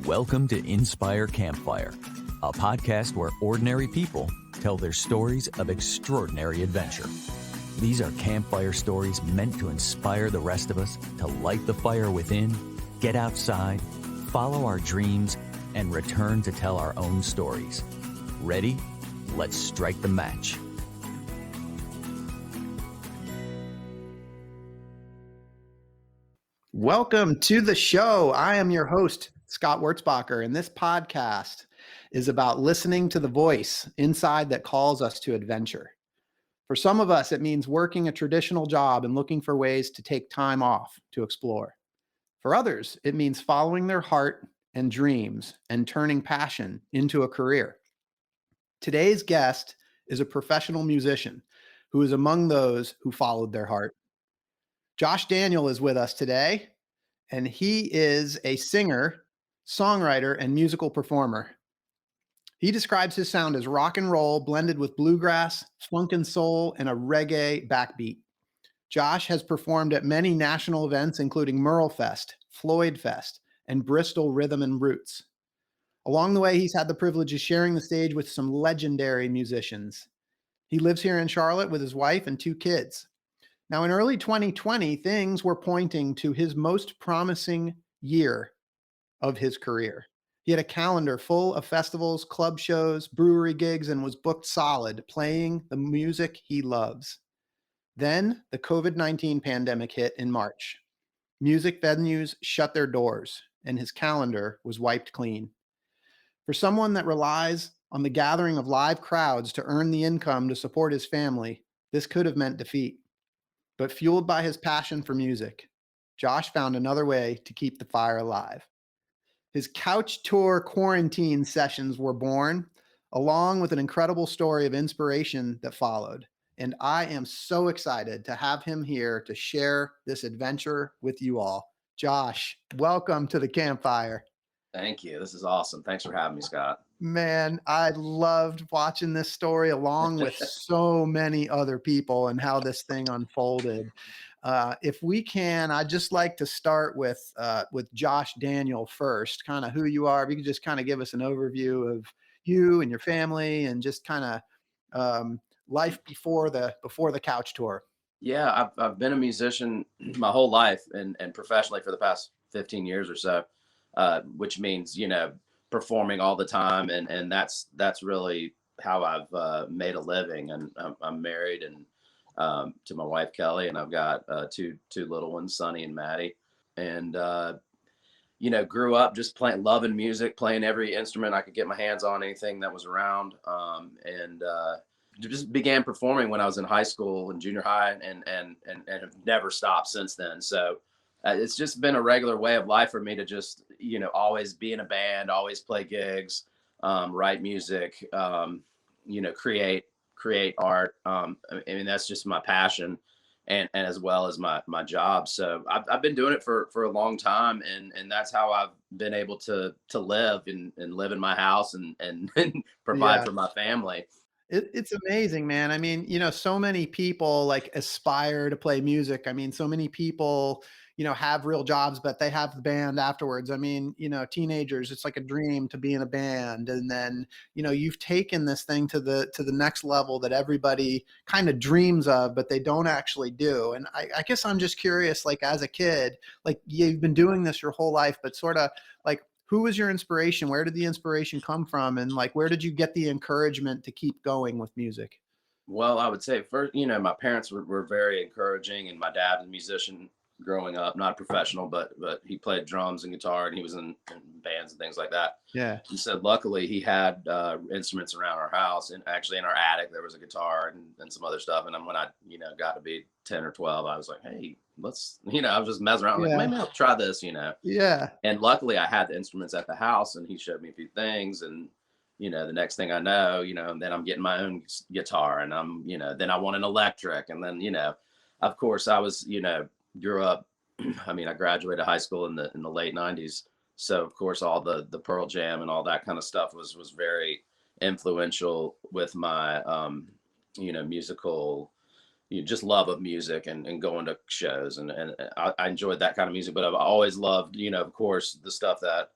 Welcome to Inspire Campfire, a podcast where ordinary people tell their stories of extraordinary adventure. These are campfire stories meant to inspire the rest of us to light the fire within, get outside, follow our dreams, and return to tell our own stories. Ready? Let's strike the match. Welcome to the show. I am your host, Scott Wurzbacher, and this podcast is about listening to the voice inside that calls us to adventure. For some of us, it means working a traditional job and looking for ways to take time off to explore. For others, it means following their heart and dreams and turning passion into a career. Today's guest is a professional musician who is among those who followed their heart. Josh Daniel is with us today, and he is a singer, songwriter, and musical performer. He describes his sound as rock and roll blended with bluegrass, funk and soul, and a reggae backbeat. Josh has performed at many national events, including Merle Fest, Floyd Fest, and Bristol Rhythm and Roots. Along the way, he's had the privilege of sharing the stage with some legendary musicians. He lives here in Charlotte with his wife and 2 kids. Now, in early 2020, things were pointing to his most promising year of his career. He had a calendar full of festivals, club shows, brewery gigs, and was booked solid, playing the music he loves. Then the COVID-19 pandemic hit in March. Music venues shut their doors, and his calendar was wiped clean. For someone that relies on the gathering of live crowds to earn the income to support his family, this could have meant defeat. But fueled by his passion for music, Josh found another way to keep the fire alive. His couch tour quarantine sessions were born, along with an incredible story of inspiration that followed. And I am so excited to have him here to share this adventure with you all. Josh, welcome to the campfire. Thank you. This is awesome. Thanks for having me, Scott. Man, I loved watching this story along with so many other people and how this thing unfolded. If we can, I'd just like to start with Josh Daniel first, kind of who you are. If you could just kind of give us an overview of you and your family and just kind of life before the couch tour. Yeah, I've been a musician my whole life and professionally for the past 15 years or so, which means, performing all the time. And that's really how I've made a living. And I'm married and to my wife, Kelly, and I've got two little ones, Sonny and Maddie. And, grew up just loving music, playing every instrument I could get my hands on, anything that was around. And just began performing when I was in high school and junior high and have never stopped since then. So it's just been a regular way of life for me to just, always be in a band, always play gigs, write music, create art. I mean, that's just my passion and as well as my job. So I've been doing it for a long time and that's how I've been able to live and live in my house and provide for my family. It's amazing, man. I mean, so many people like aspire to play music. I mean, so many people, have real jobs, but they have the band afterwards. I mean, teenagers, it's like a dream to be in a band. And then, you've taken this thing to the next level that everybody kind of dreams of, but they don't actually do. And I guess I'm just curious, like as a kid, like you've been doing this your whole life, but sort of like, who was your inspiration? Where did the inspiration come from? And like, where did you get the encouragement to keep going with music? Well, I would say first, my parents were very encouraging, and my dad was a musician growing up, not professional, but he played drums and guitar, and he was in bands and things like that. Yeah. He said, luckily, he had instruments around our house, and actually in our attic there was a guitar and some other stuff. And then when I got to be 10 or 12, I was like, hey, let's, I was just messing around, like maybe I'll try this, Yeah. And luckily I had the instruments at the house, and he showed me a few things, and the next thing I know, then I'm getting my own guitar, and I'm, then I want an electric, and then, of course I was, grew up. I mean, I graduated high school in the late 90s. So of course all the Pearl Jam and all that kind of stuff was very influential with my, musical, just love of music and going to shows. And I enjoyed that kind of music, but I've always loved, of course, the stuff that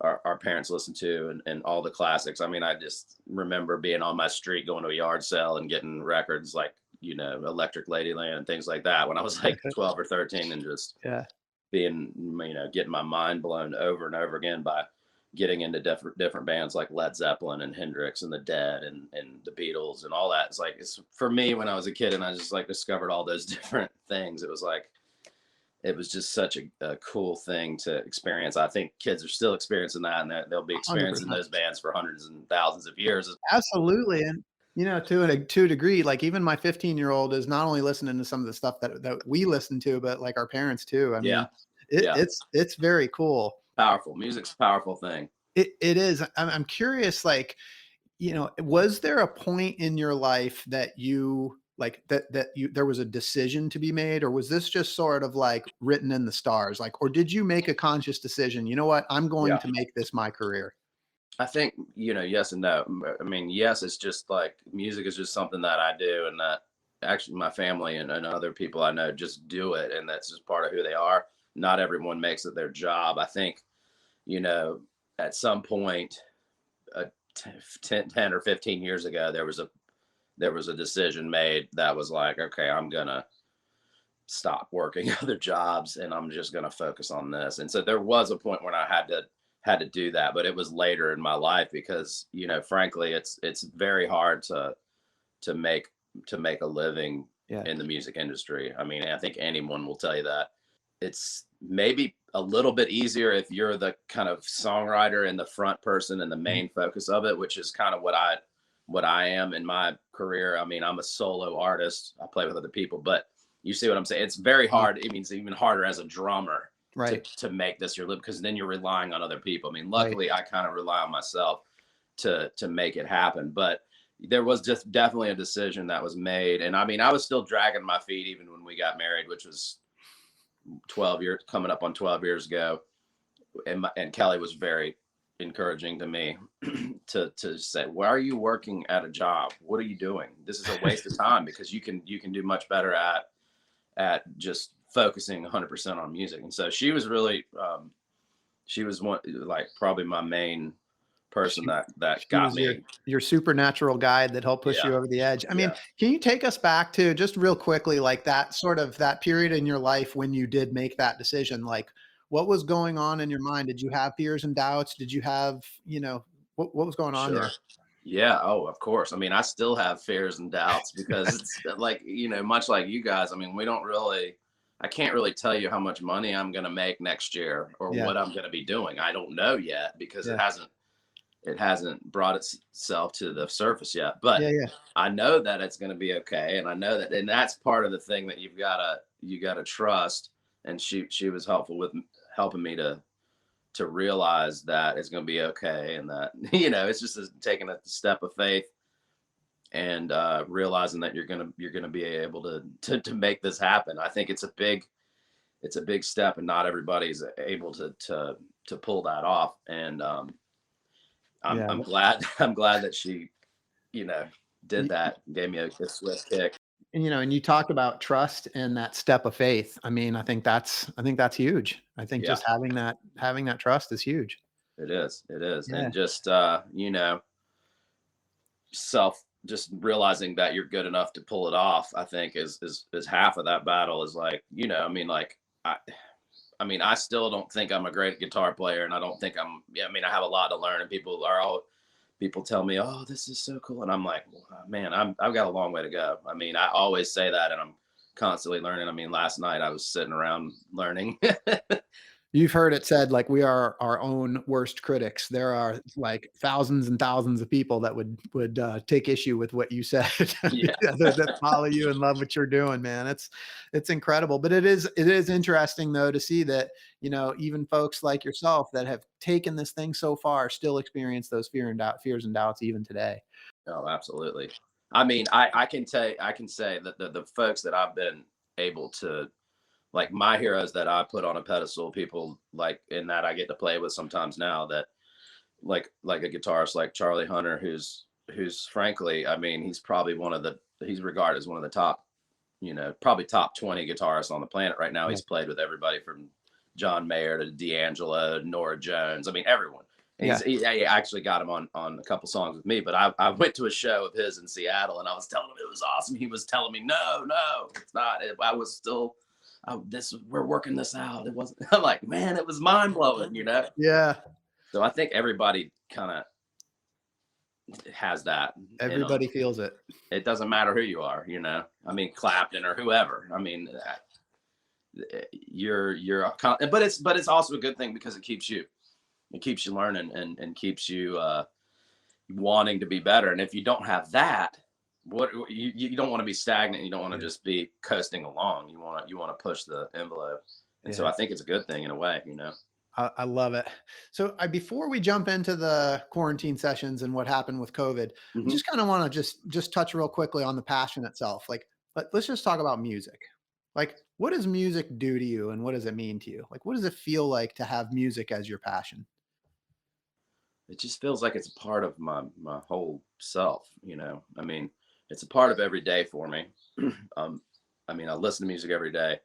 our parents listened to, and all the classics. I mean, I just remember being on my street going to a yard sale and getting records like, Electric Ladyland and things like that when I was like 12 or 13, and just Yeah. being, getting my mind blown over and over again by getting into different bands like Led Zeppelin and Hendrix and the Dead and the Beatles and all that. It's for me when I was a kid and I just like discovered all those different things. It was just such a cool thing to experience. I think kids are still experiencing that, and that they'll be experiencing 100%. those bands for hundreds and thousands of years. Absolutely. And to a degree, like even my 15-year-old is not only listening to some of the stuff that we listen to, but like our parents too. I Yeah. mean, Yeah. it's very cool. Powerful. Music's a powerful thing. It is. I'm curious, like, was there a point in your life that you like there was a decision to be made, or was this just sort of like written in the stars? Like, or did you make a conscious decision? You know what? I'm going Yeah. to make this my career. I think, yes and no. I mean, yes, it's just like music is just something that I do, and that actually my family and other people I know just do it, and that's just part of who they are. Not everyone makes it their job. I think, at some point, 10 or 15 years ago, there was a decision made that was like, okay, I'm gonna stop working other jobs and I'm just gonna focus on this. And so there was a point when I had to do that, but it was later in my life because, frankly, it's very hard to make a living in the music industry. I mean, I think anyone will tell you that. It's maybe a little bit easier if you're the kind of songwriter and the front person and the main focus of it, which is kind of what I am in my career. I mean, I'm a solo artist. I play with other people, but you see what I'm saying? It's very hard. It means even harder as a drummer, Right. to make this your living, because then you're relying on other people. I mean, luckily I kind of rely on myself to make it happen, but there was just definitely a decision that was made. And I mean, I was still dragging my feet even when we got married, which was 12 years, coming up on 12 years ago. And Kelly was very encouraging to me to say, why are you working at a job? What are you doing? This is a waste of time, because you can do much better at just focusing 100% on music. And so she was really, she was one, like probably my main person that got me. Your supernatural guide that helped push you over the edge. I mean, can you take us back to just real quickly, like that period in your life when you did make that decision? Like, what was going on in your mind? Did you have fears and doubts? Did you have, what was going on there? Yeah. Oh, of course. I mean, I still have fears and doubts because it's like, much like you guys, I mean, I can't really tell you how much money I'm going to make next year or what I'm going to be doing. I don't know yet because it hasn't brought itself to the surface yet, but I know that it's going to be okay. And I know that, and that's part of the thing that you gotta trust. And she was helpful with helping me to realize that it's going to be okay. And that, it's just taking a step of faith and realizing that you're going to be able to make this happen. I think it's a big step, and not everybody's able to pull that off. And, I'm glad that she, did that, gave me a swift kick. And and you talk about trust and that step of faith. I mean, I think that's huge. I think just having that trust is huge. It is. Yeah. And just just realizing that you're good enough to pull it off, I think is half of that battle. Is like, I mean, I still don't think I'm a great guitar player, and I don't think I have a lot to learn, and people tell me, oh, this is so cool. And I'm like, man, I've got a long way to go. I mean, I always say that, and I'm constantly learning. I mean, last night I was sitting around learning. You've heard it said, like, we are our own worst critics. There are like thousands and thousands of people that would take issue with what you said. That follow you and love what you're doing, man. It's incredible. But it is interesting though to see that, even folks like yourself that have taken this thing so far still experience those fears and doubts even today. Oh, absolutely. I mean, I can say that the folks that I've been able to, like, my heroes that I put on a pedestal, people like in that I get to play with sometimes now, that like a guitarist like Charlie Hunter, who's frankly, I mean, he's probably he's regarded as one of the top, probably top 20 guitarists on the planet right now. He's played with everybody from John Mayer to D'Angelo, Nora Jones. I mean, everyone. And he actually got him on a couple songs with me, but I went to a show of his in Seattle, and I was telling him it was awesome. He was telling me, no, it's not. I was still, we're working this out. It wasn't. I'm like, man, it was mind blowing, you know? Yeah. So I think everybody kind of has that. Everybody feels it. It doesn't matter who you are, you know? I mean, Clapton or whoever. I mean, but it's also a good thing because it keeps you learning and keeps you wanting to be better. And if you don't have that, you don't want to be stagnant. You don't want to just be coasting along. You want to push the envelope. And so I think it's a good thing in a way, you know. I love it. So before we jump into the quarantine sessions and what happened with COVID, I just kind of want to just touch real quickly on the passion itself. Like, let's just talk about music. Like, what does music do to you, and what does it mean to you? Like, what does it feel like to have music as your passion? It just feels like it's a part of my whole self, you know. I mean, it's a part of every day for me. I mean, I listen to music every day.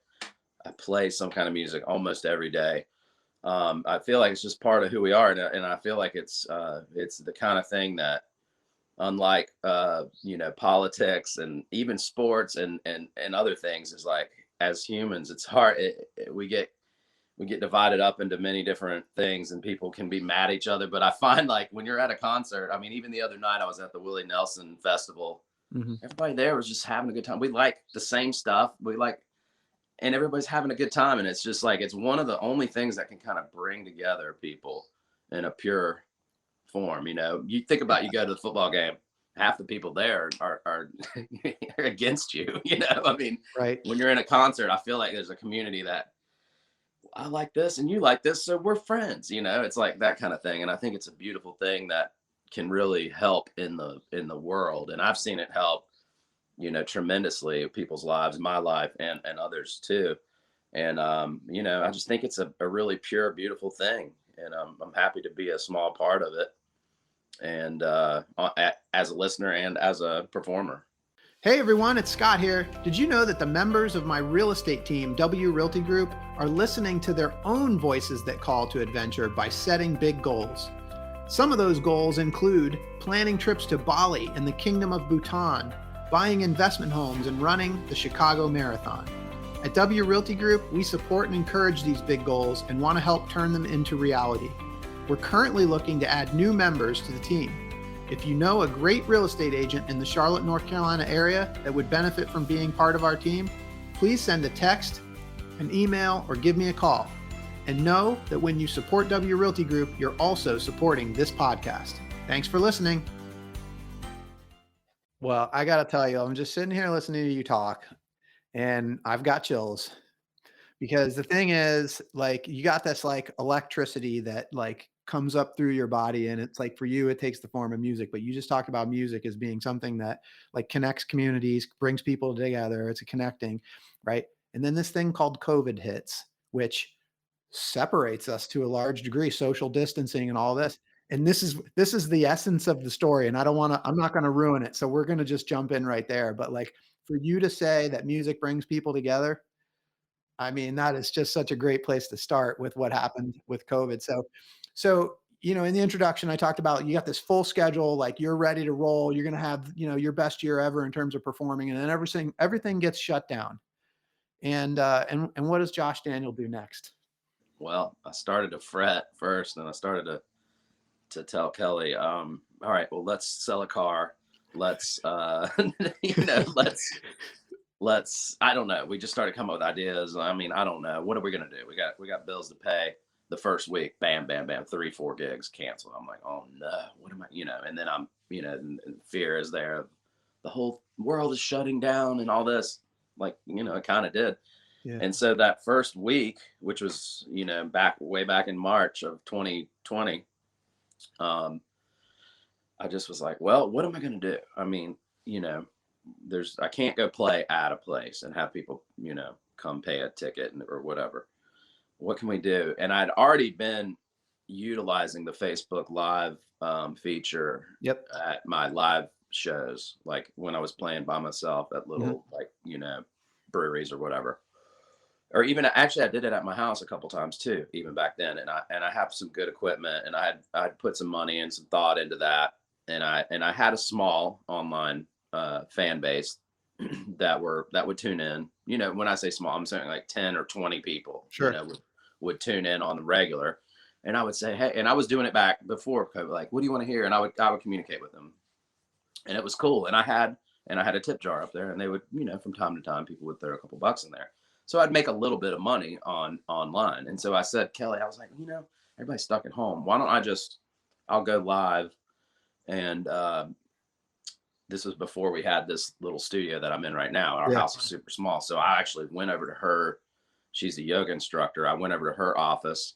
I play some kind of music almost every day. I feel like it's just part of who we are, and I feel like it's the kind of thing that, unlike you know, politics and even sports and other things, is like, as humans, it's hard. We get divided up into many different things, and people can be mad at each other. But I find, like, when you're at a concert, I mean, even the other night I was at the Willie Nelson Festival. Everybody there was just having a good time. We like the same stuff. And everybody's having a good time. And it's just like, it's one of the only things that can kind of bring together people in a pure form. You know, you think about, you go to the football game, half the people there are against you, you know? I mean, right. When you're in a concert, I feel like there's a community that, I like this and you like this, so we're friends, you know? It's like that kind of thing. And I think it's a beautiful thing that can really help in the world. And I've seen it help, you know, tremendously people's lives, my life, and others too. And you know, I just think it's a really pure, beautiful thing. And I'm happy to be a small part of it. And as a listener and as a performer. Hey everyone, it's Scott here. Did you know that the members of my real estate team, W Realty Group, are listening to their own voices that call to adventure by setting big goals? Some of those goals include planning trips to Bali and the Kingdom of Bhutan, buying investment homes, and running the Chicago Marathon. At W Realty Group, we support and encourage these big goals and want to help turn them into reality. We're currently looking to add new members to the team. If you know a great real estate agent in the Charlotte, North Carolina area that would benefit from being part of our team, please send a text, an email, or give me a call. And know that when you support W Realty Group, you're also supporting this podcast. Thanks for listening. Well, I got to tell you, I'm just sitting here listening to you talk, and I've got chills, because the thing is, like, you got this like electricity that like comes up through your body, and it's like, for you, it takes the form of music, but you just talked about music as being something that like connects communities, brings people together. It's a connecting, right? And then this thing called COVID hits, which separates us to a large degree, social distancing and all this. And this is the essence of the story. And I'm not going to ruin it. So we're going to just jump in right there. But like, for you to say that music brings people together, I mean, that is just such a great place to start with what happened with COVID. So, you know, in the introduction, I talked about, you got this full schedule, like you're ready to roll. You're going to have, you know, your best year ever in terms of performing, and then everything gets shut down. And what does Josh Daniel do next? Well, I started to fret first, and I started to tell Kelly, all right, well, let's sell a car. Let's, you know, let's, I don't know. We just started coming up with ideas. I mean, I don't know. What are we going to do? We got bills to pay. The first week, bam, 3-4 gigs canceled. I'm like, oh no, what am I, you know? And then I'm, you know, and fear is there. The whole world is shutting down and all this, like, you know, it kind of did. Yeah. And so that first week, which was, you know, way back in March of 2020, I just was like, well, what am I going to do? I mean, you know, I can't go play at a place and have people, you know, come pay a ticket or whatever. What can we do? And I'd already been utilizing the Facebook Live feature at my live shows, like when I was playing by myself at little, like, you know, breweries or whatever. or even actually I did it at my house a couple times too, even back then. And I have some good equipment, and I'd put some money and some thought into that. And I had a small online fan base that would tune in. You know, when I say small, I'm saying like 10 or 20 people, Sure. would tune in on the regular. And I would say, hey, and I was doing it back before COVID, like, what do you want to hear? And I would communicate with them. And it was cool. And I had a tip jar up there, and they would, from time to time, people would throw a couple bucks in there. So I'd make a little bit of money online. And so I said, Kelly, I was like, everybody's stuck at home. Why don't I'll go live. And this was before we had this little studio that I'm in right now. Our house is super small. So I actually went over to her. She's a yoga instructor. I went over to her office,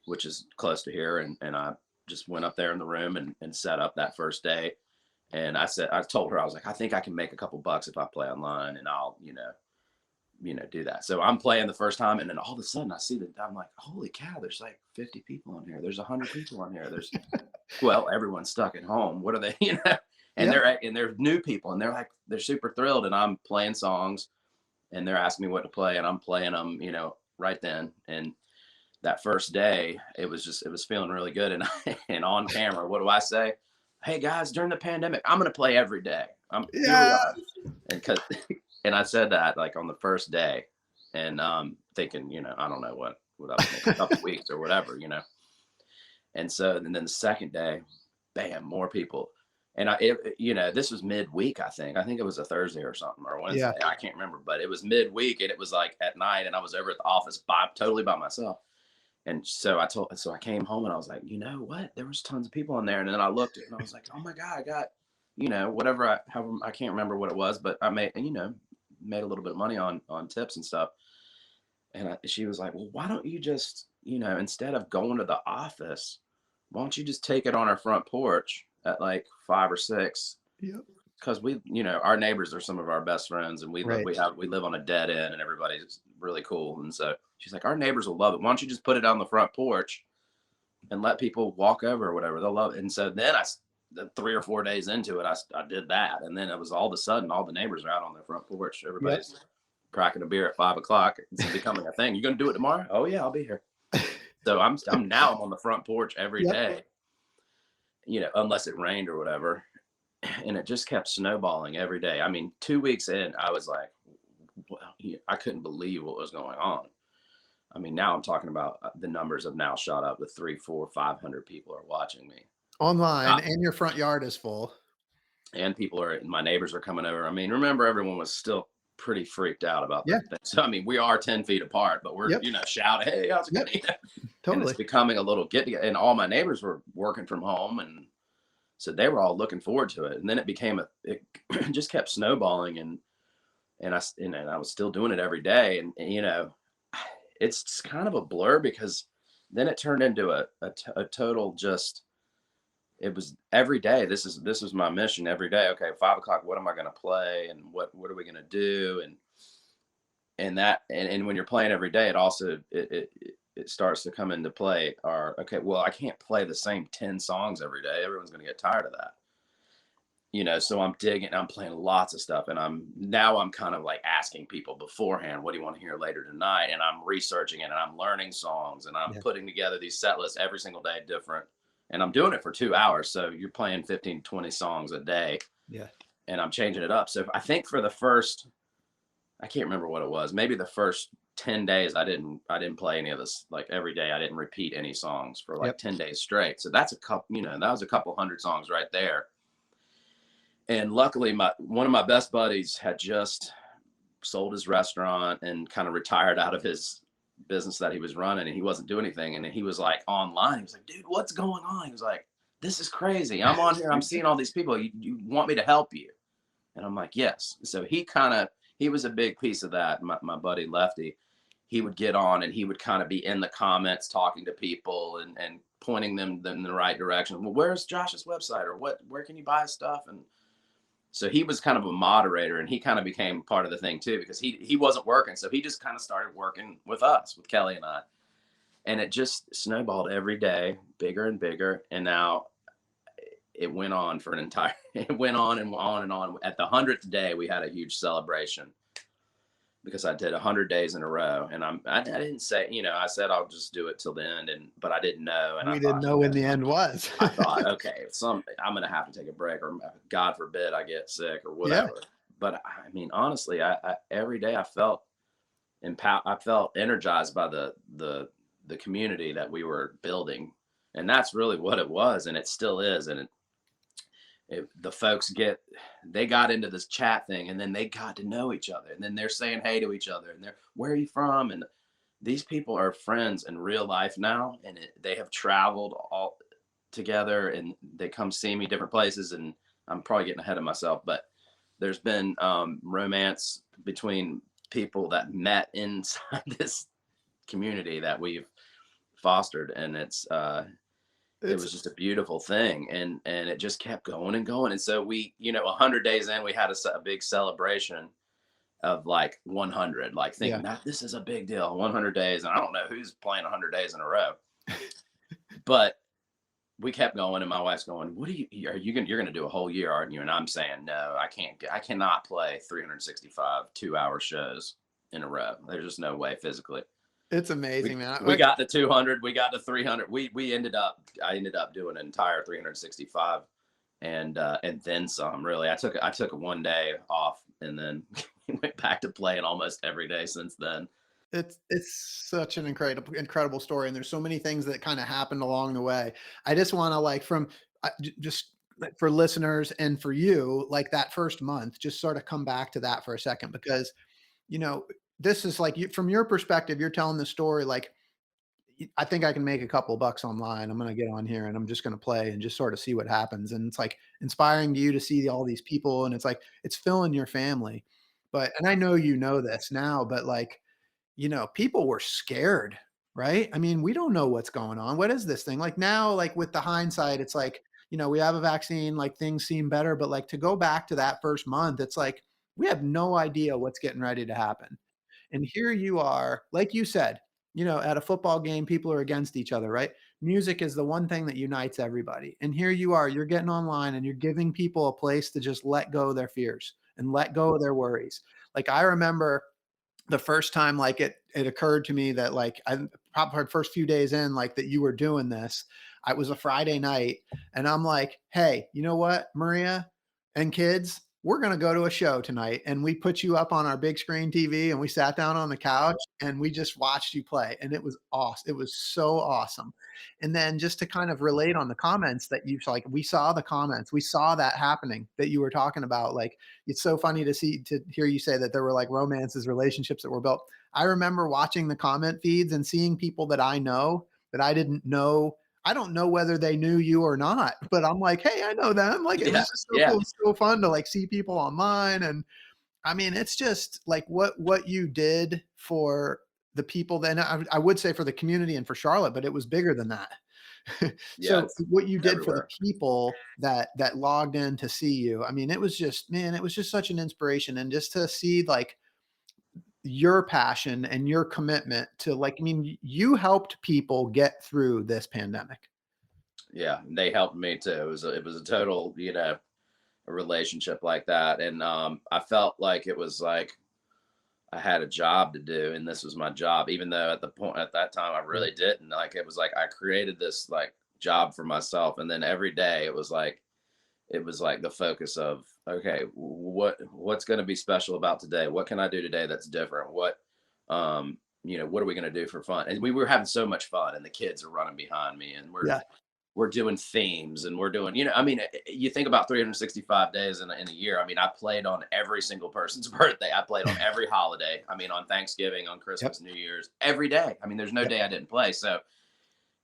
which is close to here. And I just went up there in the room and set up that first day. And I told her, I was like, I think I can make a couple bucks if I play online, and I'll, do that. So I'm playing the first time, and then all of a sudden I see that, I'm like, holy cow, there's like 50 people on here. There's 100 people on here. Well, everyone's stuck at home. What are they, and they're new people, and they're super thrilled. And I'm playing songs, and they're asking me what to play, and I'm playing them, right then. And that first day, it was feeling really good. And on camera, what do I say? Hey guys, during the pandemic, I'm going to play every day. Here we are. And I said that like on the first day, and thinking, I don't know what I was thinking, a couple weeks or whatever, And then the second day, bam, more people. And this was midweek, I think it was a Thursday or something, or Wednesday. Yeah. I can't remember, but it was midweek, and it was like at night, and I was over at the office totally by myself. And so I came home, and I was like, you know what? There was tons of people in there. And then I looked and I was like, oh my God, I got, whatever, I can't remember what it was, but I made a little bit of money on tips and stuff. And she was like, well, why don't you just, instead of going to the office, why don't you just take it on our front porch at like 5 or 6? Yep. Because our neighbors are some of our best friends, and we live on a dead end, and everybody's really cool. And so she's like, our neighbors will love it. Why don't you just put it on the front porch and let people walk over or whatever? They'll love it. And so then 3 or 4 days into it, I did that. And then it was all of a sudden, all the neighbors are out on their front porch. Everybody's cracking a beer at 5 o'clock. It's becoming a thing. You going to do it tomorrow? Oh yeah, I'll be here. So I'm on the front porch every day, unless it rained or whatever. And it just kept snowballing every day. I mean, 2 weeks in, I was like, well, I couldn't believe what was going on. I mean, now I'm talking about the numbers have now shot up to 300, 400, 500 people are watching me online, and your front yard is full. And my neighbors are coming over. I mean, remember, everyone was still pretty freaked out about that thing. So, I mean, we are 10 feet apart, but we're, shouting, hey, how's it going? Totally. And it's becoming a little get together. And all my neighbors were working from home, and so they were all looking forward to it. And then it just kept snowballing, and I was still doing it every day. And it's kind of a blur, because then it turned into a total it was every day. This is my mission every day. Okay, 5 o'clock, what am I going to play? And what are we going to do? And when you're playing every day, it also, it starts to come into play. I can't play the same 10 songs every day. Everyone's going to get tired of that. So I'm playing lots of stuff. And I'm kind of like asking people beforehand, what do you want to hear later tonight? And I'm researching it, and I'm learning songs, and I'm putting together these set lists every single day different. And I'm doing it for 2 hours. So you're playing 15, 20 songs a day. Yeah. And I'm changing it up. So I think for the first, I can't remember what it was, maybe the first 10 days, I didn't play any of this. Like every day, I didn't repeat any songs for like 10 days straight. So that's that was a couple hundred songs right there. And luckily, one of my best buddies had just sold his restaurant and kind of retired out of his business that he was running, and he wasn't doing anything. And he was like online. He was like, dude, what's going on? He was like, this is crazy. I'm on here. I'm seeing all these people. You want me to help you? And I'm like, yes. So he was a big piece of that. My buddy Lefty, he would get on, and he would kind of be in the comments talking to people and pointing them in the right direction. Well, where's Josh's website, or where can you buy his stuff? And so he was kind of a moderator, and he kind of became part of the thing too, because he wasn't working. So he just kind of started working with us, with Kelly and I. And it just snowballed every day, bigger and bigger. And now it went on it went on and on and on. At the 100th day, we had a huge celebration. because I did 100 days in a row, and I didn't say, I said I'll just do it till the end, but I didn't know, and I We didn't thought, know when the end was. I thought, okay, I'm gonna have to take a break, or God forbid I get sick or Yeah. whatever. But I mean, honestly, I every day I felt I felt energized by the community that we were building, and that's really what it was, and it still is. And the folks they got into this chat thing, and then they got to know each other, and then they're saying hey to each other, and they're, where are you from? And these people are friends in real life now, and they have traveled all together, and they come see me different places. And I'm probably getting ahead of myself, but there's been romance between people that met inside this community that we've fostered, and it was just a beautiful thing, and it just kept going and going. And so we, 100 days in, we had a big celebration of like 100, like thinking that this is a big deal, 100 days. And I don't know who's playing 100 days in a row, but we kept going, and my wife's going, you're going to do a whole year, aren't you? And I'm saying, no, I cannot play 365 2-hour shows in a row. There's just no way physically. It's amazing, man. We got the 200, we got the 300. I ended up doing an entire 365, and then some. Really, I took 1 day off, and then went back to playing almost every day since then. It's such an incredible story, and there's so many things that kind of happened along the way. I just want to just for listeners and for you, like that first month, just sort of come back to that for a second, because this is like, from your perspective, you're telling the story like, I think I can make a couple bucks online. I'm going to get on here and I'm just going to play and just sort of see what happens. And it's like inspiring to you to see all these people. And it's like, it's filling your family. And I know this now, but like, people were scared, right? I mean, we don't know what's going on. What is this thing? Like now, like with the hindsight, it's like, we have a vaccine, like things seem better, but like to go back to that first month, it's like, we have no idea what's getting ready to happen. And here you are, like you said, at a football game, people are against each other, right? Music is the one thing that unites everybody. And here you are, you're getting online and you're giving people a place to just let go of their fears and let go of their worries. Like I remember the first time, like it occurred to me that like, I probably first few days in, like that you were doing this, it was a Friday night, and I'm like, hey, you know what, Maria and kids, we're going to go to a show tonight. And we put you up on our big screen TV, and we sat down on the couch and we just watched you play. And it was awesome. It was so awesome. And then just to kind of relate on the comments that like, we saw the comments, we saw that happening that you were talking about. Like, it's so funny to hear you say that there were like romances, relationships that were built. I remember watching the comment feeds and seeing people that I know that I didn't know. I don't know whether they knew you or not, but I'm like, hey, I know them. Like, it was just so cool. It's so fun to like see people online. And I mean, it's just like what you did for the people. Then I would say for the community and for Charlotte, but it was bigger than that. So what you did for the people that logged in to see you, I mean, it was just such an inspiration. And just to see like your passion and your commitment to like, I mean, you helped people get through this pandemic. Yeah, they helped me too. It was a total, a relationship like that. And I felt like it was like I had a job to do, and this was my job, even though at that time I really didn't. Like, it was like I created this like job for myself, and then every day it was like the focus of, okay, what's going to be special about today? What can I do today that's different? What what are we going to do for fun? And we were having so much fun, and the kids are running behind me, and we're doing themes, and we're doing, I mean, you think about 365 days in a year. I mean, I played on every single person's birthday. I played on every holiday. I mean, on Thanksgiving, on Christmas, New Year's, every day. I mean, there's no day I didn't play. So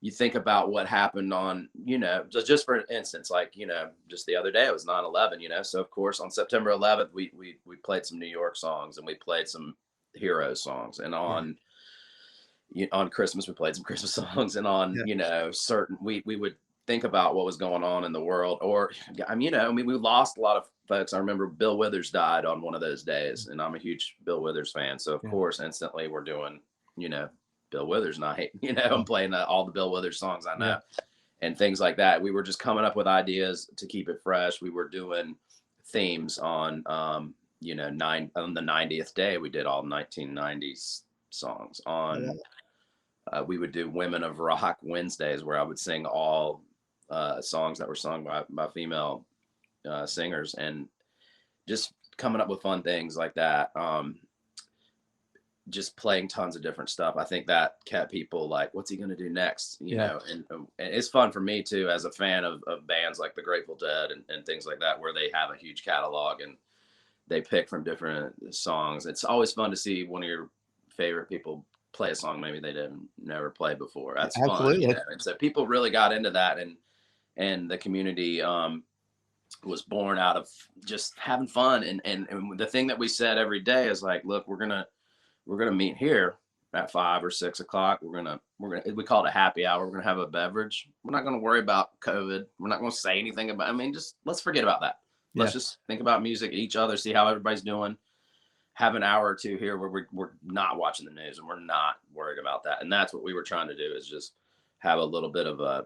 you think about what happened on, just for instance, like, just the other day, it was 9/11, so of course on September 11th, we played some New York songs, and we played some Heroes songs, and on Christmas, we played some Christmas songs, and on, certain, we would think about what was going on in the world, or, I mean, we lost a lot of folks. I remember Bill Withers died on one of those days, and I'm a huge Bill Withers fan. So of course, instantly we're doing, Bill Withers night, I'm playing all the Bill Withers songs I know, and things like that. We were just coming up with ideas to keep it fresh. We were doing themes on, on the 90th day, we did all 1990s songs. We would do Women of Rock Wednesdays, where I would sing all songs that were sung by female singers, and just coming up with fun things like that. Just playing tons of different stuff. I think that kept people like, what's he going to do next? You know, and it's fun for me too, as a fan of bands like the Grateful Dead and things like that, where they have a huge catalog and they pick from different songs. It's always fun to see one of your favorite people play a song maybe they didn't never play before. That's fun, you know? And so people really got into that, and the community was born out of just having fun. And the thing that we said every day is like, look, we're gonna meet here at 5 or 6 o'clock. We call it a happy hour. We're gonna have a beverage. We're not gonna worry about COVID. We're not gonna say anything about. I mean, just let's forget about that. Let's just think about music, each other, see how everybody's doing. Have an hour or two here where we're not watching the news and we're not worried about that. And that's what we were trying to do, is just have a little bit of a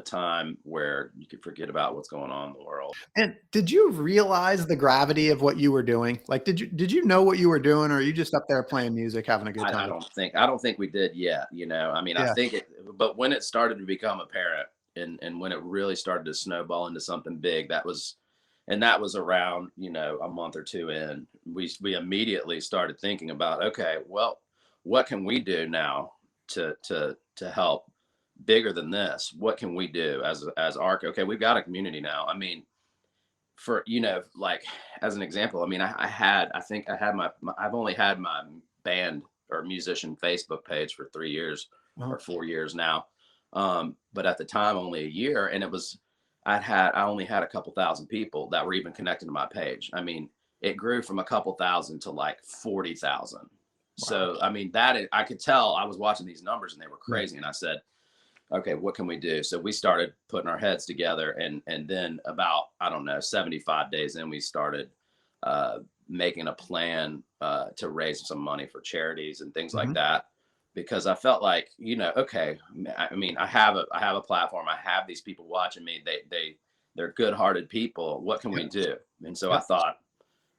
time where you could forget about what's going on in the world. And did you realize the gravity of what you were doing? Like, did you know what you were doing, or are you just up there playing music, having a good time? I don't think we did yet, you know. I mean, I think but when it started to become apparent, and when it really started to snowball into something big, that was around, you know, a month or two in, we immediately started thinking about, okay, well, what can we do now to help bigger than this? What can we do as ARC? Okay, we've got a community now. I mean, for, you know, like as an example, I mean, I've only had my band or musician Facebook page for 3 years or 4 years now. But at the time, only a year. And it was, I only had a couple thousand people that were even connected to my page. I mean, it grew from a couple thousand to like 40,000. Wow. So, I mean, I could tell, I was watching these numbers and they were crazy. And I said, okay, what can we do? So we started putting our heads together, and then about, I don't know, 75 days in, we started making a plan to raise some money for charities and things like that. Because I felt like, you know, okay, I mean, I have a platform. I have these people watching me. They're good-hearted people. What can we do? And so I thought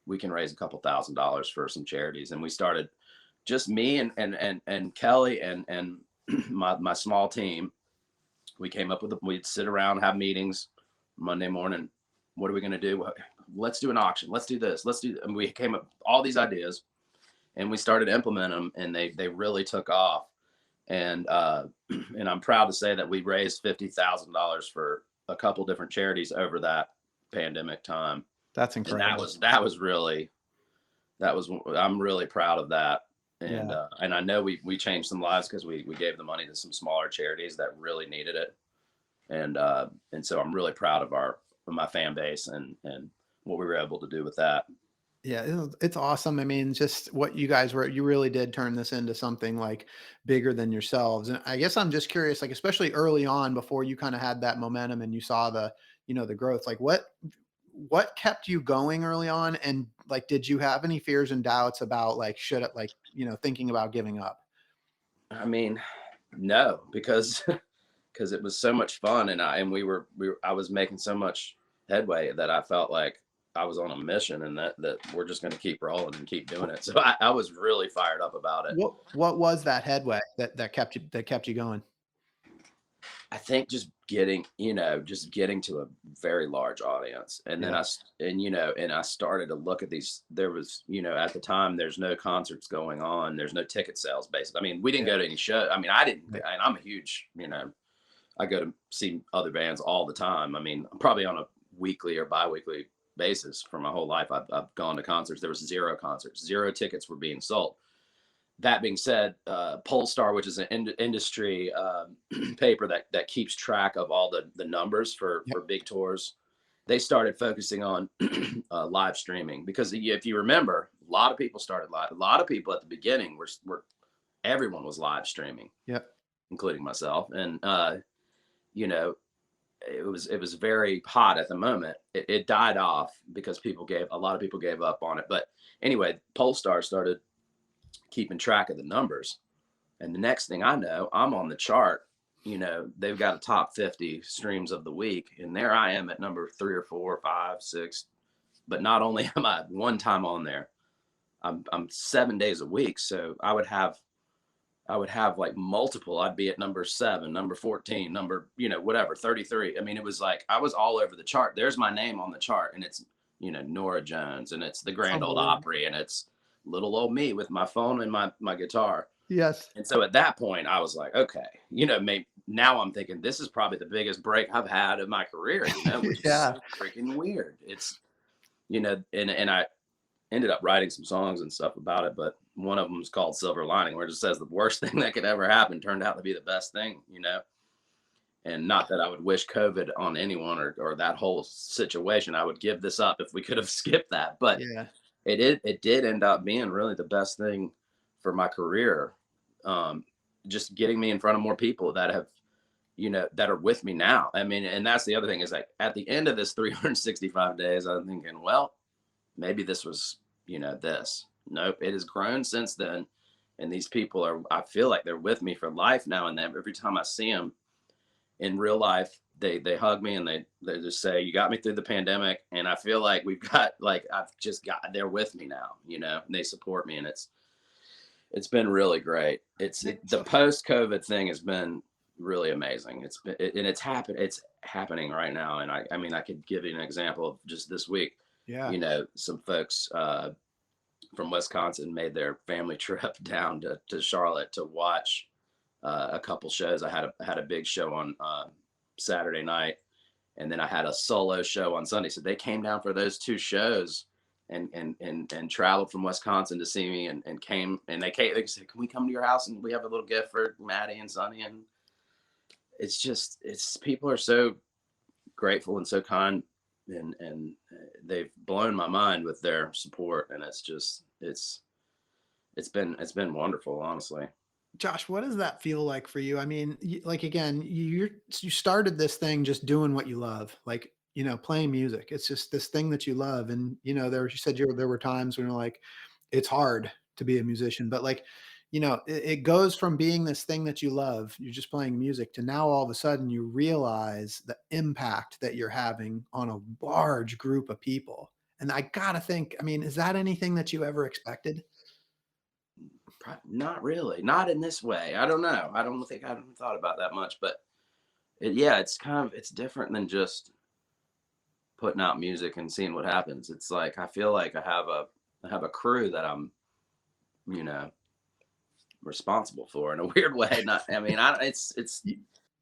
we can raise a couple $1,000s for some charities. And we started, just me and Kelly and my small team. We came up with we'd sit around, have meetings Monday morning. What are we going to do? Let's do an auction. Let's do this. And we came up with all these ideas. And we started implementing them, and they really took off. And I'm proud to say that we raised $50,000 for a couple different charities over that pandemic time. That's incredible. And I'm really proud of that. And and I know we changed some lives, because we gave the money to some smaller charities that really needed it. And so I'm really proud of my fan base and what we were able to do with that. Yeah, it's awesome. I mean, just what you guys you really did turn this into something like bigger than yourselves. And I guess I'm just curious, like, especially early on, before you kind of had that momentum and you saw the growth, like what kept you going early on? And like, did you have any fears and doubts about like, thinking about giving up? I mean, no, because it was so much fun, and I was making so much headway that I felt like I was on a mission, and that we're just going to keep rolling and keep doing it. So I was really fired up about it. What was that headway that kept you going? I think just getting to a very large audience. And then I started to look at these. There was, at the time, there's no concerts going on. There's no ticket sales basically. I mean, we didn't go to any show. I mean, I didn't, and I'm a huge, I go to see other bands all the time. I mean, probably on a weekly or bi-weekly basis for my whole life. I've gone to concerts. There was 0 concerts, 0 tickets were being sold. That being said, Polestar, which is an industry paper that keeps track of all the numbers for big tours, they started focusing on live streaming, because if you remember, a lot of people started live. A lot of people at the beginning were everyone was live streaming, including myself, and it was very hot at the moment. It died off because a lot of people gave up on it. But anyway, Polestar started keeping track of the numbers, and the next thing I know, I'm on the chart. They've got a top 50 streams of the week, and there I am at number 3 or 4 or 5, 6, But not only am I one time on there, I'm 7 days a week. So I would have like multiple. I'd be at number 7, number 14, number, whatever, 33. I mean, it was like I was all over the chart. There's my name on the chart, and it's, Nora Jones, and it's the Grand Ole Opry, and it's little old me with my phone and my guitar. Yes. And so at that point, I was like, okay, maybe now I'm thinking this is probably the biggest break I've had in my career, which is so freaking weird. It's, and I ended up writing some songs and stuff about it, but one of them is called Silver Lining, where it just says the worst thing that could ever happen turned out to be the best thing, and not that I would wish COVID on anyone or that whole situation. I would give this up if we could have skipped that, but it did end up being really the best thing for my career. Just getting me in front of more people that have, that are with me now. I mean, and that's the other thing is like at the end of this 365 days, I'm thinking, well, maybe this was, this. Nope, it has grown since then. And these people I feel like they're with me for life now. And then every time I see them in real life, they hug me and they just say, you got me through the pandemic. And I feel like they're with me now, and they support me. And it's been really great. The post-COVID thing has been really amazing. It's happening right now. And I mean, I could give you an example of just this week. Yeah. Some folks from Wisconsin made their family trip down to Charlotte to watch a couple shows. I had a big show on Saturday night, and then I had a solo show on Sunday. So they came down for those 2 shows and traveled from Wisconsin to see me and came, and they said, can we come to your house and we have a little gift for Maddie and Sonny? And people are so grateful and so kind. And they've blown my mind with their support, and it's been wonderful, honestly. Josh, what does that feel like for you? I mean, like, again, you started this thing just doing what you love, like, playing music. It's just this thing that you love. And, you said there were times when you're like, it's hard to be a musician, but like, it goes from being this thing that you love, you're just playing music, to now all of a sudden you realize the impact that you're having on a large group of people. And I gotta think, I mean, is that anything that you ever expected? Not really, not in this way. I don't know. I don't think I haven't thought about that much, but it's different than just putting out music and seeing what happens. It's like, I feel like I have a crew that I'm, responsible for in a weird way.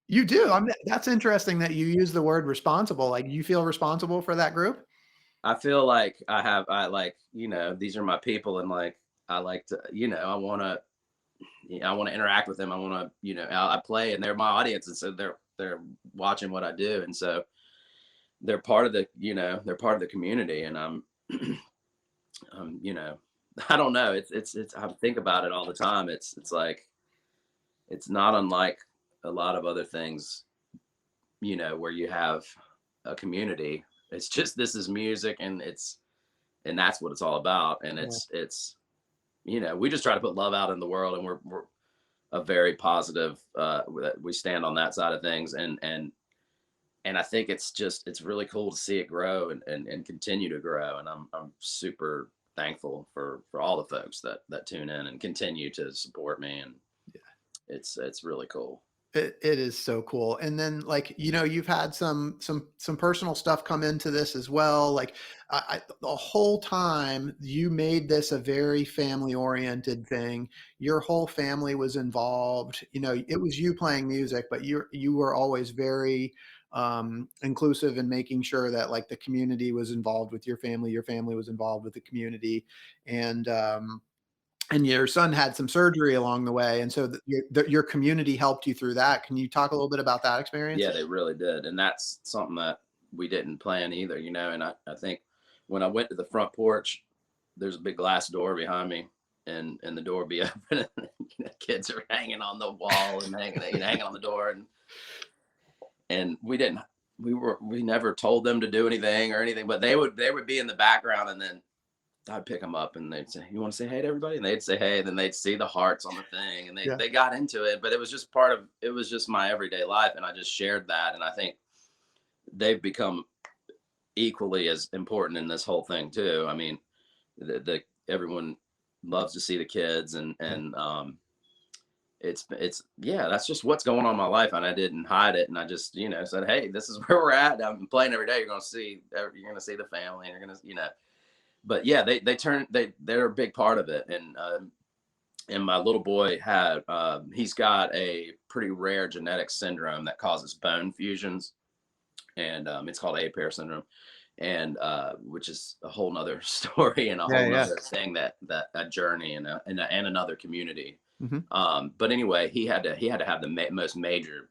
You do. I mean, that's interesting that you use the word responsible. Like, you feel responsible for that group? I feel like these are my people, and like, I like to, I want to interact with them. I want to, I play and they're my audience. And so they're watching what I do. And so they're part of the community. And I'm I don't know. It's I think about it all the time. It's like, it's not unlike a lot of other things, where you have a community. It's just, this is music, and that's what it's all about. And it's we just try to put love out in the world, and we're a very positive, we stand on that side of things. And I think it's really cool to see it grow and continue to grow. And I'm super thankful for all the folks that tune in and continue to support me. And it's really cool. It is so cool. And then, like, you've had some personal stuff come into this as well. Like, the whole time you made this a very family oriented thing. Your whole family was involved. It was you playing music, but you were always very inclusive in making sure that, like, the community was involved with your family was involved with the community. And your son had some surgery along the way. And so your community helped you through that. Can you talk a little bit about that experience? Yeah, they really did. And that's something that we didn't plan either, and I think when I went to the front porch, there's a big glass door behind me, and the door would be open, and kids are hanging on the wall and hanging on the door. And we never told them to do anything or anything, but they would be in the background, and then I'd pick them up and they'd say, you want to say hey to everybody? And they'd say hey, and then they'd see the hearts on the thing, and they got into it. But it was just it was just my everyday life, and I just shared that. And I think they've become equally as important in this whole thing too. I mean, the everyone loves to see the kids, and it's yeah, that's just what's going on in my life, and I didn't hide it, and I just said, hey, this is where we're at. I'm playing every day. You're gonna see the family, and you're gonna But yeah, they're a big part of it, and my little boy had he's got a pretty rare genetic syndrome that causes bone fusions, and it's called A-pair syndrome, and which is a whole nother story and a Yeah, whole yeah. nother thing, that a journey and another community. Hmm. But anyway, he had to have the most major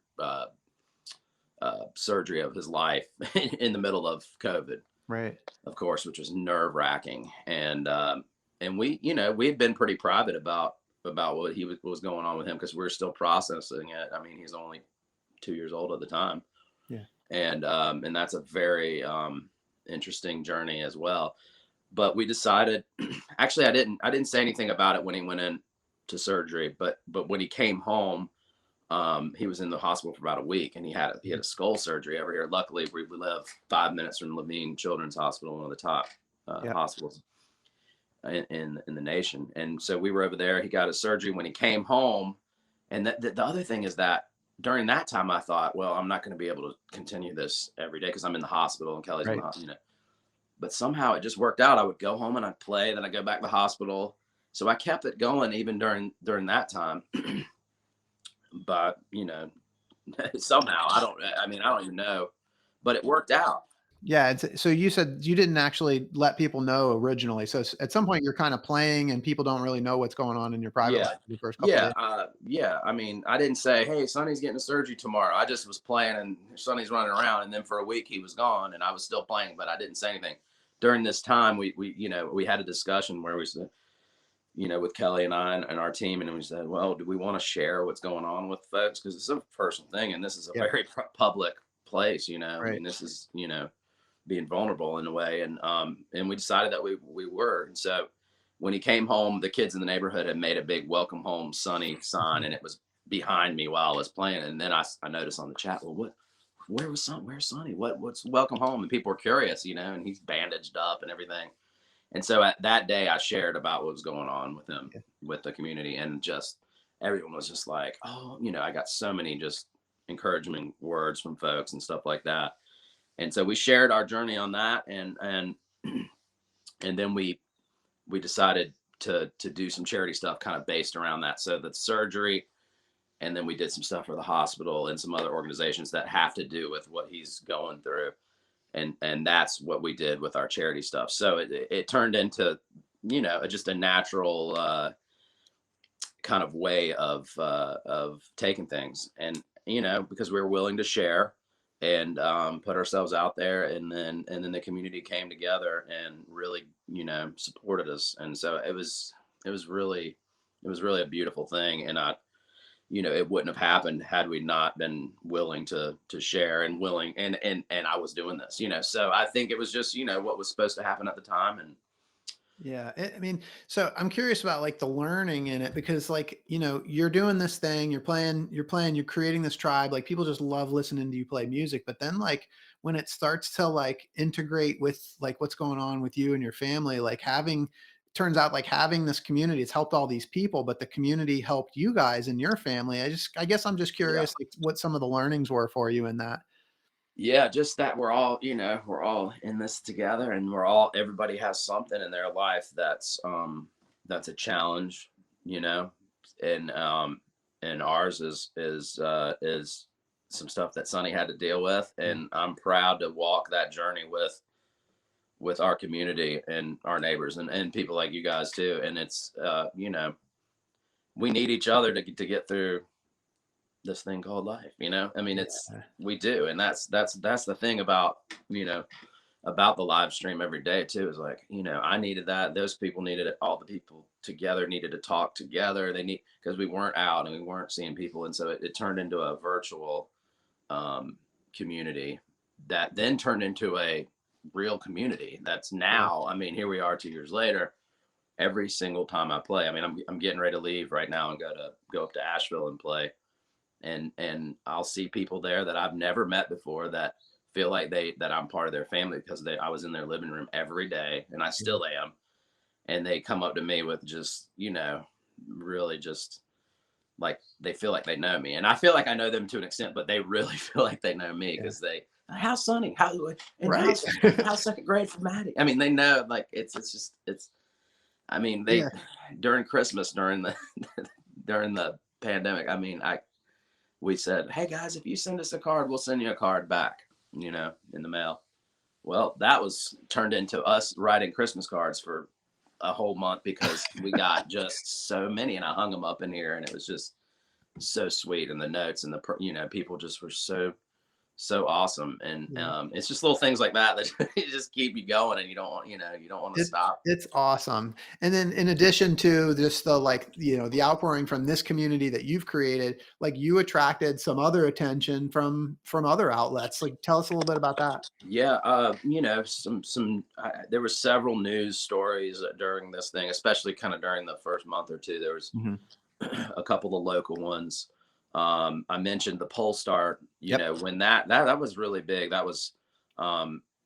surgery of his life in the middle of COVID, Right. of course, which was nerve wracking. And we had been pretty private about what was going on with him, because we were still processing it. I mean, he's only 2 years old at the time. Yeah. And that's a very interesting journey as well. But we decided, actually, I didn't say anything about it when he went in to surgery, but when he came home, he was in the hospital for about a week, and he had a skull surgery over here. Luckily, we live 5 minutes from Levine Children's Hospital, one of the top Yeah. hospitals in the nation. And so we were over there. He got his surgery. When he came home, and the other thing is that during that time, I thought, well, I'm not going to be able to continue this every day because I'm in the hospital and Kelly's in Right. the hospital. But somehow it just worked out. I would go home and I'd play, then I'd go back to the hospital. So I kept it going even during that time. But somehow I don't even know, but it worked out. Yeah. So you said you didn't actually let people know originally. So at some point you're kind of playing and people don't really know what's going on in your private Yeah. life the first couple of days. Yeah. I mean, I didn't say, hey, Sonny's getting a surgery tomorrow. I just was playing, and Sonny's running around. And then for a week he was gone, and I was still playing, but I didn't say anything. During this time, we had a discussion where we said, with Kelly and I and our team, and we said, well, do we want to share what's going on with folks? Because it's a personal thing, and this is a Yeah. very public place, I Right. mean, this is, being vulnerable in a way. And we decided that we were. And so when he came home, the kids in the neighborhood had made a big welcome home Sonny sign, and it was behind me while I was playing. And then I noticed on the chat, well, where's Sonny? What's welcome home? And people were curious, and he's bandaged up and everything. And so at that day, I shared about what was going on with him, Yeah. with the community, and just everyone was just like, oh, I got so many just encouragement words from folks and stuff like that. And so we shared our journey on that, and then we decided to do some charity stuff kind of based around that. So the surgery, and then we did some stuff for the hospital and some other organizations that have to do with what he's going through. And that's what we did with our charity stuff. So it turned into, just a natural kind of way of taking things, and because we were willing to share and put ourselves out there, and then the community came together and really supported us. And so it was really a beautiful thing. And it wouldn't have happened had we not been willing to share, and willing, and I was doing this, so I think it was just, what was supposed to happen at the time. And Yeah. I mean, so I'm curious about like the learning in it, because like, you're doing this thing, you're creating this tribe, like people just love listening to you play music. But then like when it starts to like integrate with like what's going on with you and your family, like turns out like having this community, it's helped all these people, but the community helped you guys and your family. I guess I'm just yeah. curious like what some of the learnings were for you in that. Yeah, just that we're all, we're all in this together, and everybody has something in their life that's a challenge, and ours is some stuff that Sonny had to deal with, and I'm proud to walk that journey with our community and our neighbors, and people like you guys too. And it's we need each other to get through this thing called life. I mean, we do. And that's the thing about about the live stream every day too, is like, I needed that, those people needed it, all the people together needed to talk together, because we weren't out and we weren't seeing people. And so it turned into a virtual community that then turned into a real community that's now, I mean, here we are 2 years later. Every single time I play, I mean, I'm getting ready to leave right now and go up to Asheville and play, and I'll see people there that I've never met before that feel like that I'm part of their family because I was in their living room every day, and I still am. And they come up to me with just, really just like they feel like they know me, and I feel like I know them to an extent, but they really feel like they know me because how's Sonny, Right. how's second grade for Maddie. I mean, they know, like it's. I mean, during Christmas, during the during the pandemic. I mean, we said, hey guys, if you send us a card, we'll send you a card back, in the mail. Well, that was turned into us writing Christmas cards for a whole month because we got just so many, and I hung them up in here, and it was just so sweet. And the notes and people just were so awesome. And it's just little things like that just keep you going, and you don't want to stop. It's awesome. And then in addition to just the outpouring from this community that you've created, like you attracted some other attention from other outlets. Like, tell us a little bit about that. Yeah. There were several news stories during this thing, especially kind of during the first month or two. There was a couple of local ones. I mentioned the Polestar, when that was really big. That was,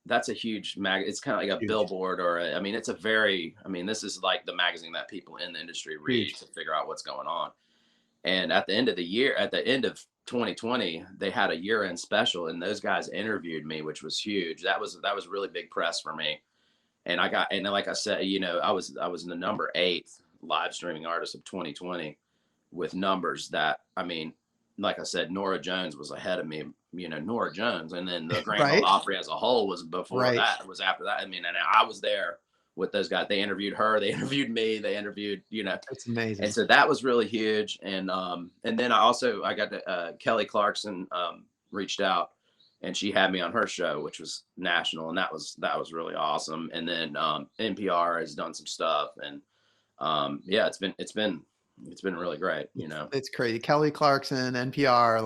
that's a huge it's kind of like a billboard this is like the magazine that people in the industry read to figure out what's going on. And at the end of 2020, they had a year-end special, and those guys interviewed me, which was huge. That was really big press for me. And like I said, I was the number 8 live streaming artist of 2020 with numbers that, like I said, Nora Jones was ahead of me, Nora Jones. And then the Grand Ole Opry as a whole was before that, was after that. And I was there with those guys. They interviewed her, they interviewed me, they interviewed, That's amazing. And so that was really huge. And then I got to, Kelly Clarkson reached out, and she had me on her show, which was national. And that was really awesome. And then NPR has done some stuff, and it's been really great, It's crazy. Kelly Clarkson, NPR,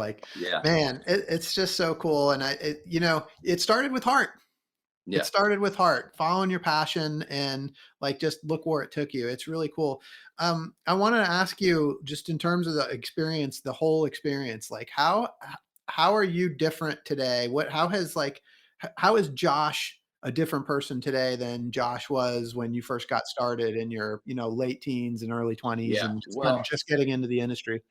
man, it's just so cool. And it started with heart. Yeah. It started with heart, following your passion, and just look where it took you. It's really cool. I wanted to ask you, just in terms of the experience, the whole experience, how are you different today? How is Josh a different person today than Josh was when you first got started in your, late teens and early 20s and just getting into the industry?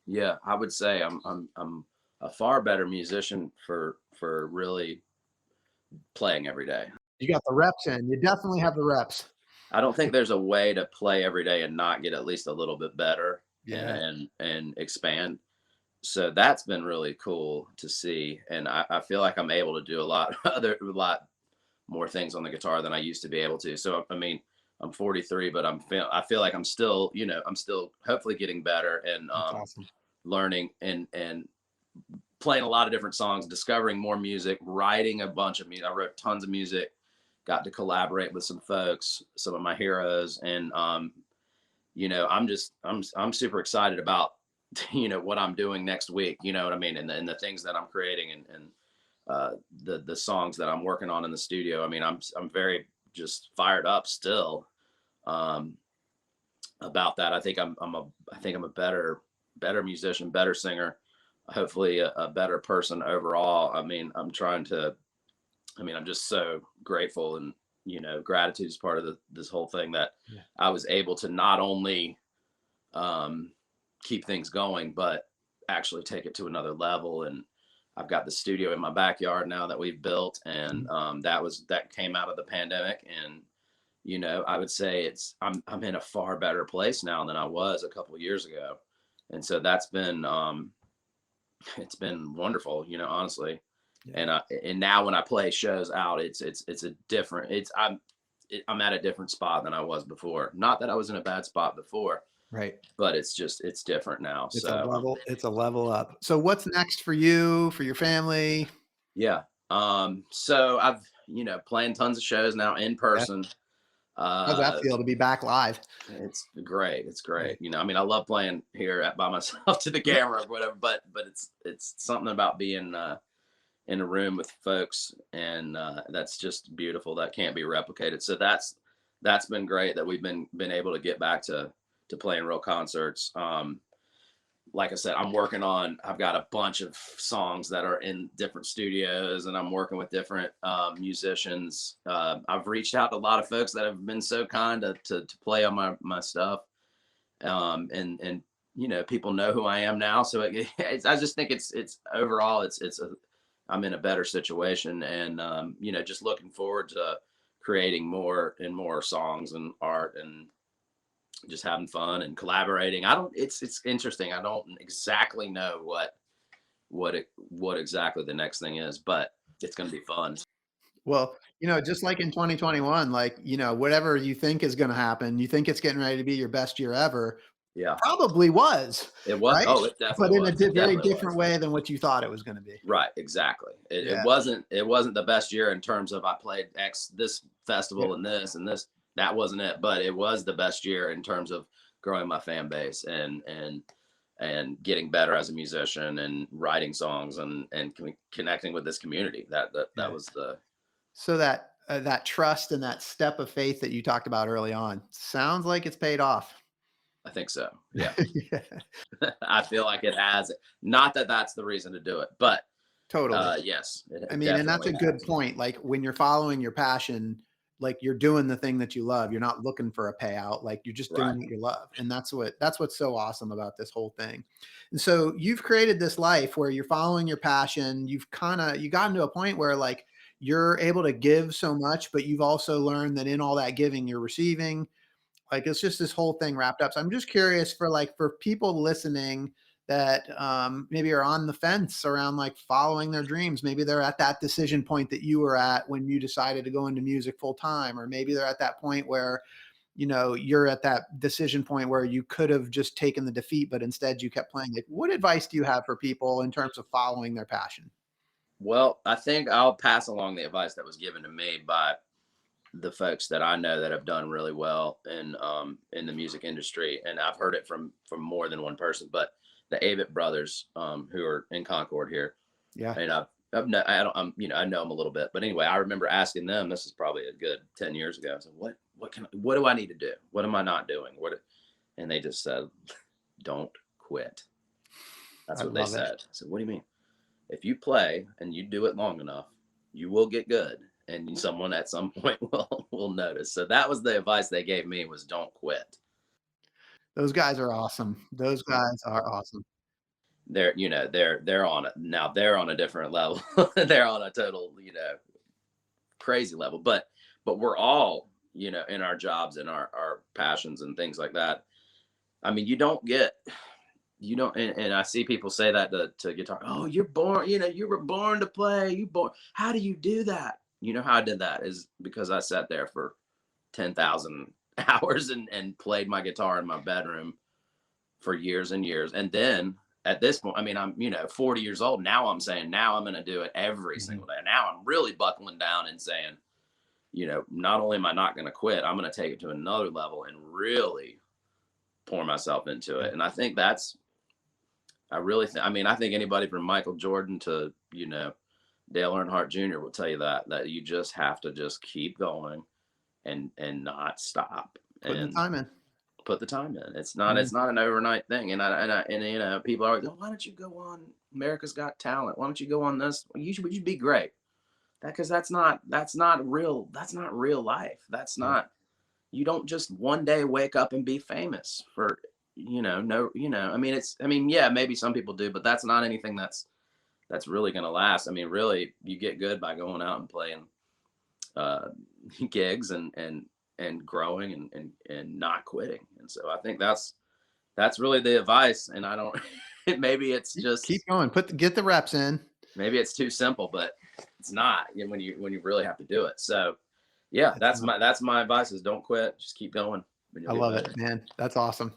Yeah, I would say I'm a far better musician for really playing every day. You got the reps in. You definitely have the reps. I don't think there's a way to play every day and not get at least a little bit better and expand. So that's been really cool to see. And I feel like I'm able to do a lot more things on the guitar than I used to be able to. So, I'm 43, but I feel like I'm still, I'm still hopefully getting better and awesome. Learning and playing a lot of different songs, discovering more music, writing a bunch of music. I wrote tons of music, got to collaborate with some folks, some of my heroes. And, I'm super excited about, what I'm doing next week, you know what I mean? And the things that I'm creating and the songs that I'm working on in the studio. I'm very just fired up still about that. I think I'm a better musician, better singer, hopefully a better person overall. I'm just so grateful, and gratitude is part of this whole thing, that I was able to not only keep things going, but actually take it to another level. And I've got the studio in my backyard now that we've built, and that came out of the pandemic. And I would say I'm in a far better place now than I was a couple of years ago, and so that's been it's been wonderful, honestly. Yeah. And now when I play shows out, it's a different. I'm at a different spot than I was before. Not that I was in a bad spot before. Right. But it's different now. It's a level up. So what's next for you, for your family? Yeah. So I've, playing tons of shows now in person. How's that feel to be back live? It's great. It's great. I love playing here by myself to the camera or whatever, but it's something about being in a room with folks, and that's just beautiful. That can't be replicated. So that's been great that we've been able to get back to playing real concerts. like I said, I've got a bunch of songs that are in different studios, and I'm working with different musicians. I've reached out to a lot of folks that have been so kind to play on my stuff. And people know who I am now. So I just think it's overall, I'm in a better situation, and just looking forward to creating more and more songs and art, and just having fun and collaborating. It's interesting. I don't exactly know what exactly the next thing is, but it's going to be fun. Well, just like in 2021, like, whatever you think is going to happen, you think it's getting ready to be your best year ever, Yeah, probably was, it was. right? Oh, it But definitely in a was. It very definitely different was. way than what you thought it was going to be. Right, exactly. It, Yeah. it wasn't the best year in terms of I played this festival and this and this. That wasn't it, but it was the best year in terms of growing my fan base and getting better as a musician and writing songs and connecting with this community. That Yeah. was the. So that trust and that step of faith that you talked about early on sounds like it's paid off. I think so. Yeah. Yeah, I feel like it has. Not that that's the reason to do it, but totally. yes. I mean, and that's a good has. point. Like when you're following your passion, like you're doing the thing that you love. You're not looking for a payout. Like you're just doing Right. what you love. And that's what's so awesome about this whole thing. And so you've created this life where you're following your passion. You gotten to a point where like you're able to give so much, but you've also learned that in all that giving, you're receiving. Like it's just this whole thing wrapped up. So I'm just curious for people listening that maybe are on the fence around like following their dreams. Maybe they're at that decision point that you were at when you decided to go into music full time, or maybe they're at that point where you're at that decision point where you could have just taken the defeat, but instead you kept playing. Like, what advice do you have for people in terms of following their passion? Well, I think I'll pass along the advice that was given to me by the folks that I know that have done really well in the music industry, and I've heard it from more than one person. But the Avett brothers, who are in Concord here, Yeah. and I know them a little bit, but anyway, I remember asking them. This is probably a good 10 years ago. I said, what do I need to do? What am I not doing? And they just said, don't quit. That's what they said. I said, what do you mean? If you play and you do it long enough, you will get good, and someone at some point will notice. So that was the advice they gave me, was don't quit. Those guys are awesome. Those guys are awesome. They're on it now. They're on a different level. They're on a total, crazy level, but we're all, in our jobs and our passions and things like that. I mean, you don't, and I see people say that to guitar. Oh, you're born, you were born to play. How do you do that? How I did that is because I sat there for 10,000 hours and played my guitar in my bedroom for years and years. And then at this point, I mean, I'm, 40 years old. Now I'm saying, now I'm going to do it every single day. Now I'm really buckling down and saying, not only am I not going to quit, I'm going to take it to another level and really pour myself into it. And I think I think anybody from Michael Jordan to, Dale Earnhardt Jr. will tell you that you just have to just keep going and not stop. Put the time in. Put the time in. It's not an overnight thing. And people are like, oh, why don't you go on America's Got Talent? Why don't you go on this? Well, you'd be great. Because that's not real life. That's not, you don't just one day wake up and be famous for, yeah, maybe some people do, but that's not anything that's really going to last. I mean, really, you get good by going out and playing gigs and growing and not quitting. And so I think that's really the advice. And I don't, maybe it's just keep going, get the reps in. Maybe it's too simple, but it's not when you really have to do it. So yeah, that's my advice is don't quit. Just keep going. I love it, man. That's awesome.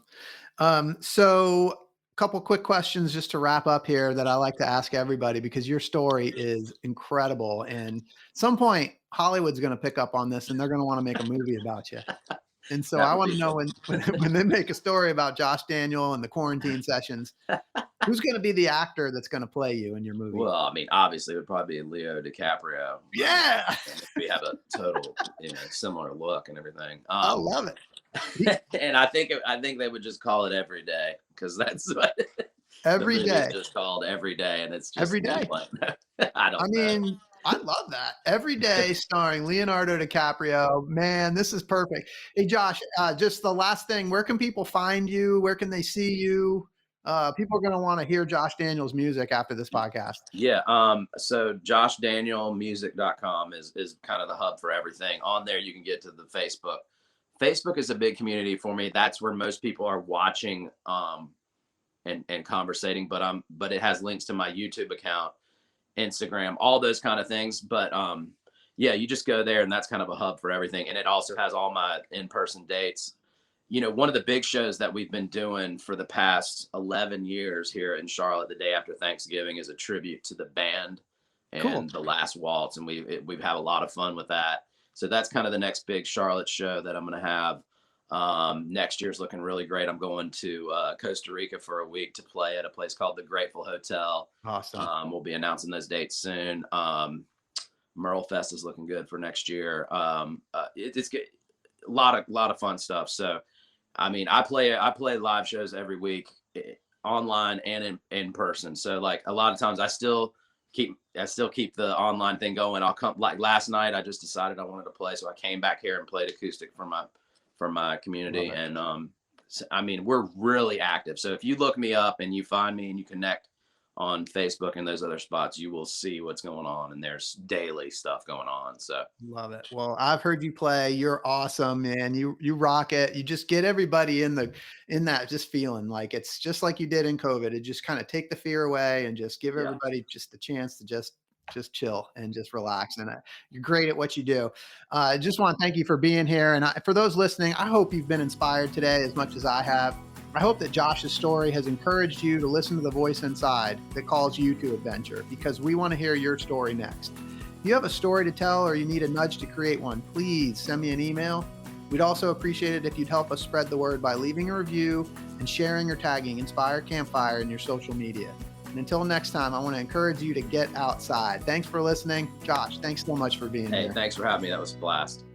So a couple quick questions just to wrap up here that I like to ask everybody, because your story is incredible. And at some point Hollywood's going to pick up on this and they're going to want to make a movie about you. And so I want to know when they make a story about Josh Daniel and the quarantine sessions, who's going to be the actor that's going to play you in your movie? Well, I mean, obviously it would probably be Leo DiCaprio. Yeah. And we have a total, similar look and everything. I love it. And I think they would just call it Every Day, because that's what every movie day. is just called Every Day, and it's just Every me day. playing. I I don't know. mean, I love that. Every day starring Leonardo DiCaprio. Man, this is perfect. Hey, Josh, just the last thing, where can people find you? Where can they see you? People are going to want to hear Josh Daniels' music after this podcast. Yeah. So joshdanielmusic.com is kind of the hub for everything. On there, you can get to the Facebook. Facebook is a big community for me. That's where most people are watching and conversating, but it has links to my YouTube account, Instagram, all those kind of things. But yeah, you just go there, and that's kind of a hub for everything. And it also has all my in-person dates. One of the big shows that we've been doing for the past 11 years here in Charlotte, the day after Thanksgiving, is a tribute to the band Cool. and the Last Waltz, and we've had a lot of fun with that. So that's kind of the next big Charlotte show that I'm going to have. Next year's looking really great. I'm going to Costa Rica for a week to play at a place called the Grateful Hotel. Awesome. We'll be announcing those dates soon. Merle Fest is looking good for next year. It's good. A lot of fun stuff. So, I mean, I play live shows every week, online and in person. So like a lot of times I still keep the online thing going. I'll come, like last night, I just decided I wanted to play. So I came back here and played acoustic for my community. And, so, I mean, we're really active. So if you look me up and you find me and you connect on Facebook and those other spots, you will see what's going on, and there's daily stuff going on. So Love it. Well, I've heard you play. You're awesome, man. You rock it. You just get everybody in that just feeling like it's just like you did in COVID. It just kind of take the fear away and just give yeah. everybody just the chance to just chill and just relax. And you're great at what you do. I just want to thank you for being here. And for those listening, I hope you've been inspired today as much as I have. I hope that Josh's story has encouraged you to listen to the voice inside that calls you to adventure, because we want to hear your story next. If you have a story to tell or you need a nudge to create one, please send me an email. We'd also appreciate it if you'd help us spread the word by leaving a review and sharing or tagging Inspire Campfire in your social media. And until next time, I want to encourage you to get outside. Thanks for listening. Josh, thanks so much for being here. Hey, thanks for having me. That was a blast.